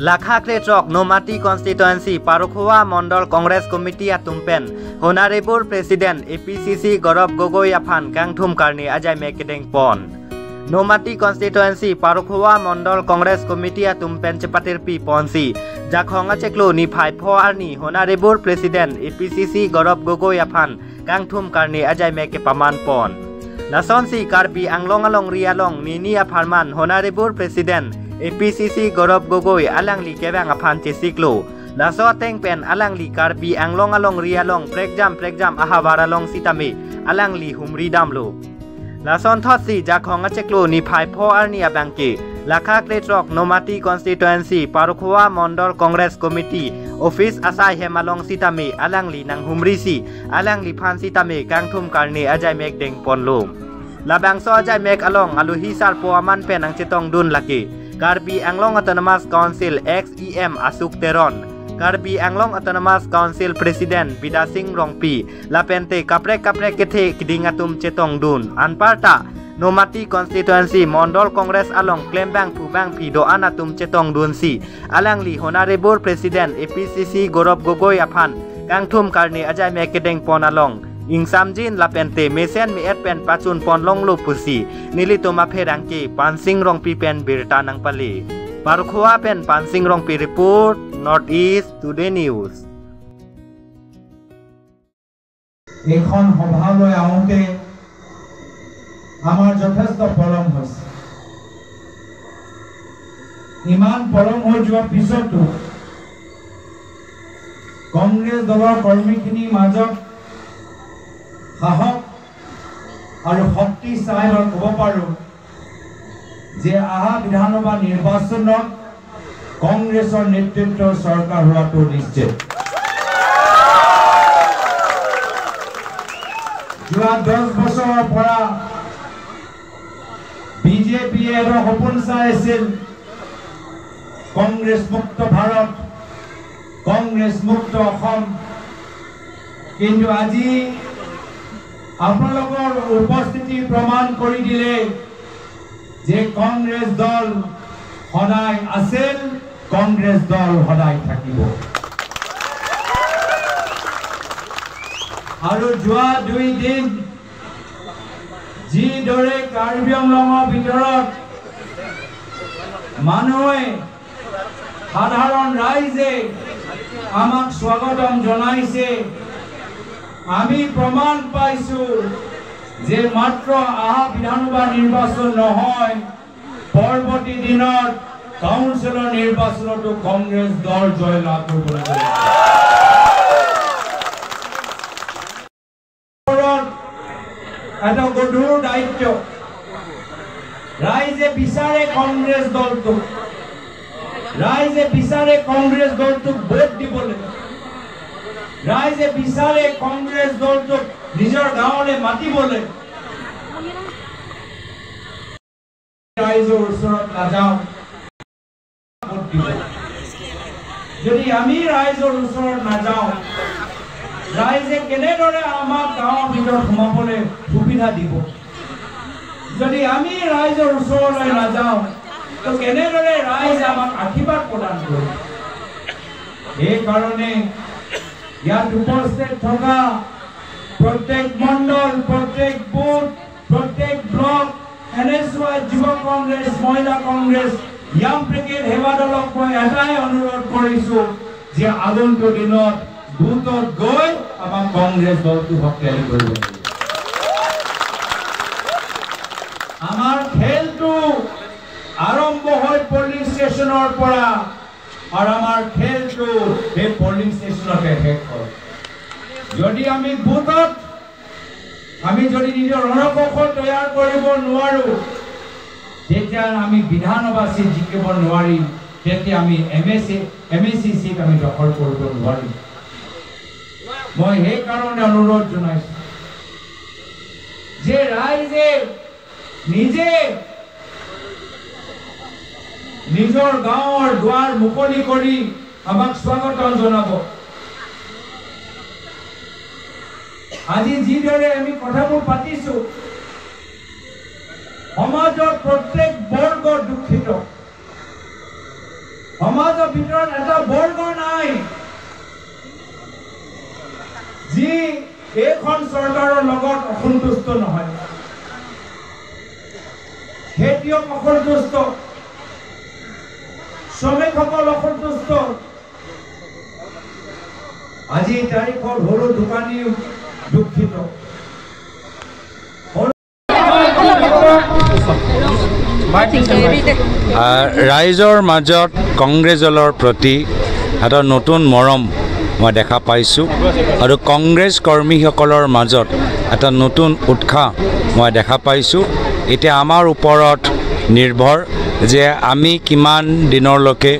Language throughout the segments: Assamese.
Lakha-Kletrok Nomati Constituency Parukhuwa Mondol Congress Committee Atumpen Honorable President APCC Gaurav Gogoi Aphan Kangthum Karni Ajay Mekedeng Pon Nomati Constituency Parukhuwa Mondol Congress Committee Atumpen Cepatirpi Ponsi Jakhonga Cheklo ni Phai Pho Arni Honorable President APCC Gaurav Gogoi Aphan Kangthum Karni Ajay Meke Paman Pon Nasonsi Karbi Anglong Along Rialong Nini Apharman Honorable President APCC Gaurav Gogoi Alangli Kevang Aphan Chesiklo Laso Tengpen Alangli Karbi Anglong Along Rialong Prekjam Ahawaralong Sitame Alangli Humri Damlo Lason Thotsi Jakhonga Cheklo ni Phai Pho Arni Abangke Lakha-Kletrok Nomati Constituency Parukhuwa Mondol Congress Committee Office Asai Hemalong Sitame Alangli Nang Humrisi Alangli Phan Sitame Kangthum Karni Ajay Mekdeng Ponlom Labangso Ajay Mek Along Aluhi Sarpo Aman Penang Chetong Dun Laki Karbi Anglong Autonomous Council XEM Asuk Teron Karbi Anglong Autonomous Council President Bidasing Rongpi Lapente Kaprek Kethe Kidingatum Chetong Dun Anparta Nomati Constituency Mondol Congress Along Klembang Pubang Pido Anatum Chetong Dun Si Alangli Honorable President APCC Gaurav Gogoi Aphan Kangthum Karni Ajay Mekedeng Pon Along Ingsamjin Lapente Mesen Miet Pen Pachun Pon Long Lupusi Nilito Mapherangke Pansing Rongpi Pen Birta Nang Pali Parukhuwa Pen Pansing Rongpi Report Northeast Today News এখন সভালৈ আহোঁতে আমাৰ যথেষ্ট পলম হৈছে ইমান পলম হৈ যোৱাৰ পিছতো কংগ্ৰেছ দলৰ কৰ্মীখিনিৰ মাজত সাহস আৰু শক্তি চাই মই ক'ব পাৰোঁ যে আহা বিধানসভা নিৰ্বাচনত কংগ্ৰেছৰ নেতৃত্বৰ চৰকাৰ হোৱাটো নিশ্চিত যোৱা 10 বছৰৰ পৰা বিজেপিয়ে এটা সপোন চাই আছিল কংগ্ৰেছ মুক্ত ভাৰত কংগ্ৰেছ মুক্ত অসম কিন্তু আজি আপোনালোকৰ উপস্থিতি প্ৰমাণ কৰি দিলে যে কংগ্ৰেছ দল সদায় আছিল কংগ্ৰেছ দল সদায় থাকিব আৰু যোৱা 2 দিন যিদৰে কাৰ্বি আংলঙৰ ভিতৰত মানুহে সাধাৰণ ৰাইজে আমাক স্বাগতম জনাইছে আমি প্ৰমাণ পাইছো যে মাত্ৰ আহা বিধানসভা নিৰ্বাচন নহয় পৰৱৰ্তী দিনত কাউন্সিলৰ নিৰ্বাচনতো কংগ্ৰেছ দল জয়লাভ কৰিবলৈ এটা গধুৰ দায়িত্ব ৰাইজে বিচাৰে কংগ্ৰেছ দলটোক ভোট দিবলৈ ৰাইজে বিচাৰে কংগ্ৰেছ দলটোক নিজৰ গাঁৱলৈ মাতিবলৈ ৰাইজৰ ওচৰত নাযাওঁ ভোট দিব যদি আমি ৰাইজৰ ওচৰত নাযাওঁ ৰাইজে কেনেদৰে আমাক গাঁৱৰ ভিতৰত সোমাবলৈ সুবিধা দিব যদি আমি ৰাইজৰ ওচৰলৈ নাযাওঁ তো কেনেদৰে ৰাইজ আমাক আশীৰ্বাদ প্ৰদান কৰিব এই কাৰণে ইয়াত উপস্থিত থকা প্ৰত্যেক মণ্ডল প্ৰত্যেক বুথ প্ৰত্যেক ব্লক এনএসওয়াই যুৱ কংগ্ৰেছ মহিলা কংগ্ৰেছ ইয়াং ব্ৰিগেড সেৱা দলক মই এটাই অনুৰোধ কৰিছোঁ যে আগন্তুক দিনত বুথত গৈ আমাৰ কংগ্ৰেছ দলটো শক্তিশালী কৰিব আমাৰ খেলটো আৰম্ভ হয় পুলিং ষ্টেচনৰ পৰা আৰু আমাৰ খেলটো এই পুলিং ষ্টেচনতে শেষ হয় যদি আমি বুথত আমি যদি নিজৰ ৰণকৌশল তৈয়াৰ কৰিব নোৱাৰোঁ তেতিয়া আমি বিধানসভা চিট জিকিব নোৱাৰিম তেতিয়া আমি এমএসি চিট আমি দখল কৰিব নোৱাৰিম মই সেই কাৰণে অনুৰোধ জনাইছোঁ যে ৰাইজে নিজে নিজৰ গাঁৱৰ দুৱাৰ মুকলি কৰি আমাক স্বাগতম জনাব আজি যিদৰে আমি কথাবোৰ পাতিছোঁ সমাজৰ প্ৰত্যেক বৰ্গ দুখিত সমাজৰ ভিতৰত এটা বৰ্গ নাই যি এইখন চৰকাৰৰ লগত অসন্তুষ্ট নহয় খেতিয়ক অসন্তুষ্ট শ্ৰমিকসকল অসন্তুষ্ট আজি তাৰিখৰ সৰু দোকানী দুঃখিত ৰাইজৰ মাজত কংগ্ৰেছ দলৰ প্ৰতি এটা নতুন মৰম মই দেখা পাইছোঁ আৰু কংগ্ৰেছ কৰ্মীসকলৰ মাজত এটা নতুন উৎসাহ মই দেখা পাইছোঁ এতিয়া আমাৰ ওপৰত নিৰ্ভৰ যে আমি কিমান দিনলৈকে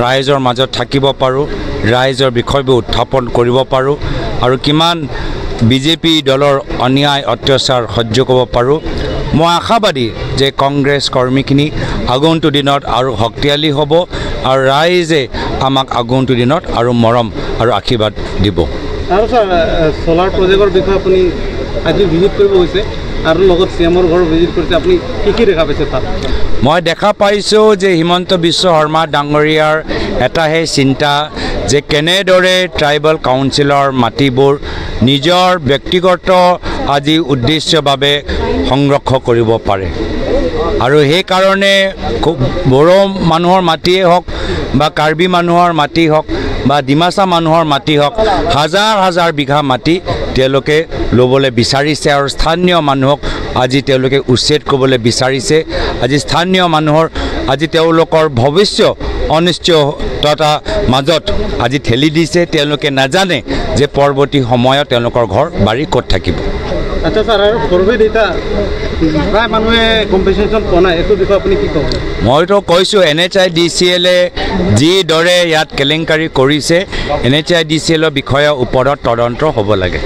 ৰাইজৰ মাজত থাকিব পাৰোঁ ৰাইজৰ বিষয়বোৰ উত্থাপন কৰিব পাৰোঁ আৰু কিমান বিজেপি দলৰ অন্যায় অত্যাচাৰ সহ্য কৰিব পাৰোঁ মই আশাবাদী যে কংগ্ৰেছ কৰ্মীখিনি আগন্তুক দিনত আৰু শক্তিশালী হ'ব আৰু ৰাইজে আমাক আগন্তুক দিনত আৰু মৰম আৰু আশীৰ্বাদ দিব আৰু স্যাৰ সোলাৰ প্ৰজেক্টৰ বিষয়ে আপুনি আজি ভিজিট কৰিব গৈছে আৰু লগত চিএমৰ ঘৰ ভিজিট কৰিছে আপুনি কি দেখা পাইছে তাত মই দেখা পাইছোঁ যে হিমন্ত বিশ্ব শৰ্মা ডাঙৰীয়াৰ এটাহে চিন্তা যে কেনেদৰে ট্ৰাইবেল কাউন্সিলৰ মাটিবোৰ নিজৰ ব্যক্তিগত আজি উদ্দেশ্যৰ বাবে সংৰক্ষণ কৰিব পাৰে আৰু সেইকাৰণে বড়ো মানুহৰ মাটিয়ে হওক বা কাৰ্বি মানুহৰ মাটি হওক বা ডিমাচা মানুহৰ মাটি হওক হাজাৰ হাজাৰ বিঘা মাটি তেওঁলোকে ল'বলৈ বিচাৰিছে আৰু স্থানীয় মানুহক আজি তেওঁলোকে উচ্ছেদ কৰিবলৈ বিচাৰিছে আজি স্থানীয় মানুহৰ আজি তেওঁলোকৰ ভৱিষ্যত অনিশ্চয়তা মাজত আজি ঠেলি দিছে তেওঁলোকে নাজানে যে পৰৱৰ্তী সময়ত তেওঁলোকৰ ঘৰ বাৰী ক'ত থাকিব আচ্ছা স্যাৰ আৰু ফৰৱেড এটা প্ৰায় মানুহে কম্পেনচেশ্যন পোৱা নাই এইটো বিষয়ে আপুনি কি ক'ব মইতো কৈছোঁ NHIDCLে যিদৰে ইয়াত কেলেংকাৰী কৰিছে NHIDCLৰ বিষয়ৰ ওপৰত তদন্ত হ'ব লাগে